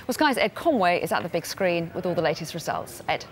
Well, Sky's Ed Conway is at the big screen with all the latest results. Ed.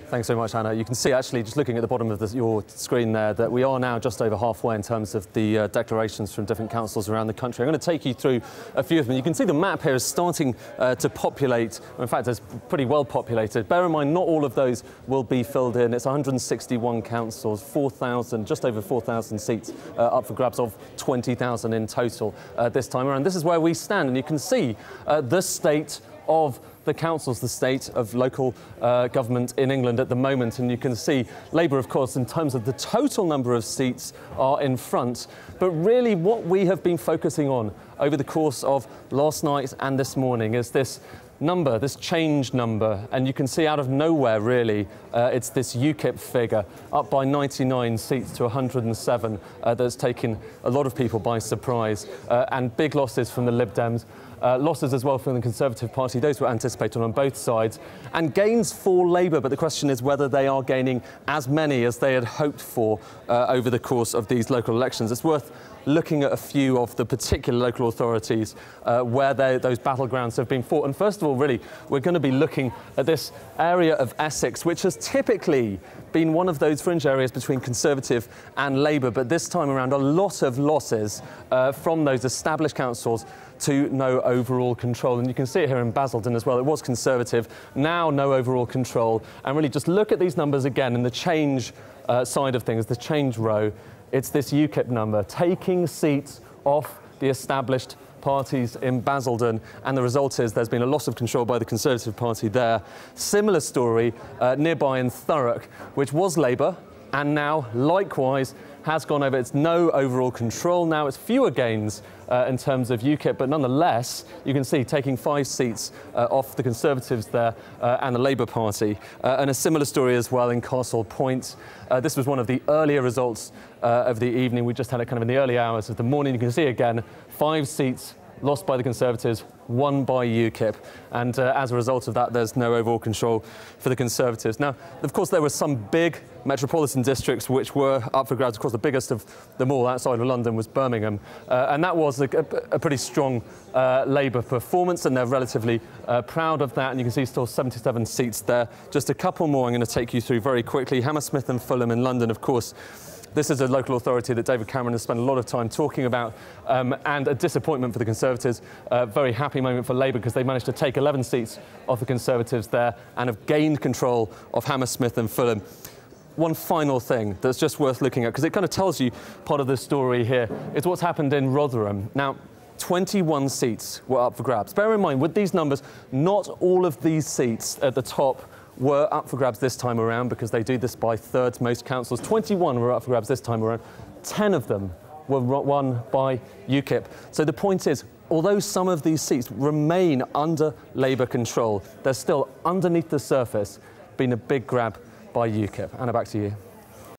Thanks so much, Hannah. You can see, actually, just looking at the bottom of your screen there, that we are now just over halfway in terms of the declarations from different councils around the country. I'm going to take you through a few of them. You can see the map here is starting to populate. In fact, it's pretty well populated. Bear in mind, not all of those will be filled in. It's 161 councils, 4,000, just over 4,000 seats up for grabs of 20,000 in total this time around. This is where we stand, and you can see the state of the councils, the state of local government in England at the moment. And you can see Labour, of course, in terms of the total number of seats, are in front. But really what we have been focusing on over the course of last night and this morning is this number, this change number. And you can see out of nowhere, really, it's this UKIP figure up by 99 seats to 107 that's taken a lot of people by surprise, and big losses from the Lib Dems. Losses as well from the Conservative Party. Those were anticipated on both sides. And gains for Labour, but the question is whether they are gaining as many as they had hoped for over the course of these local elections. It's worth looking at a few of the particular local authorities where those battlegrounds have been fought. And first of all, really, we're going to be looking at this area of Essex, which has typically been one of those fringe areas between Conservative and Labour, but this time around a lot of losses from those established councils to no overall control. And you can see it here in Basildon as well. It was Conservative, now no overall control. And really just look at these numbers again in the change side of things, the change row. It's this UKIP number taking seats off the established parties in Basildon, and the result is there's been a loss of control by the Conservative Party there. Similar story nearby in Thurrock, which was Labour, and now likewise has gone over. It's no overall control now. It's fewer gains in terms of UKIP, but nonetheless, you can see taking 5 seats off the Conservatives there and the Labour Party. And a similar story as well in Castle Point. This was one of the earlier results of the evening. We just had it kind of in the early hours of the morning. You can see again, 5 seats lost by the Conservatives, 1 by UKIP. And as a result of that, there's no overall control for the Conservatives. Now, of course, there were some big metropolitan districts which were up for grabs. Of course, the biggest of them all outside of London was Birmingham. And that was a pretty strong Labour performance, and they're relatively proud of that. And you can see still 77 seats there. Just a couple more I'm going to take you through very quickly. Hammersmith and Fulham in London, of course. This is a local authority that David Cameron has spent a lot of time talking about, and a disappointment for the Conservatives. Very happy moment for Labour because they managed to take 11 seats off the Conservatives there and have gained control of Hammersmith and Fulham. One final thing that's just worth looking at, because it kind of tells you part of the story here, is what's happened in Rotherham. Now, 21 seats were up for grabs. Bear in mind, with these numbers, not all of these seats at the top were up for grabs this time around, because they do this by thirds. Most councils, 21 were up for grabs this time around. 10 of them were won by UKIP. So the point is, although some of these seats remain under Labour control, they're still underneath the surface been a big grab by UKIP. Anna, back to you.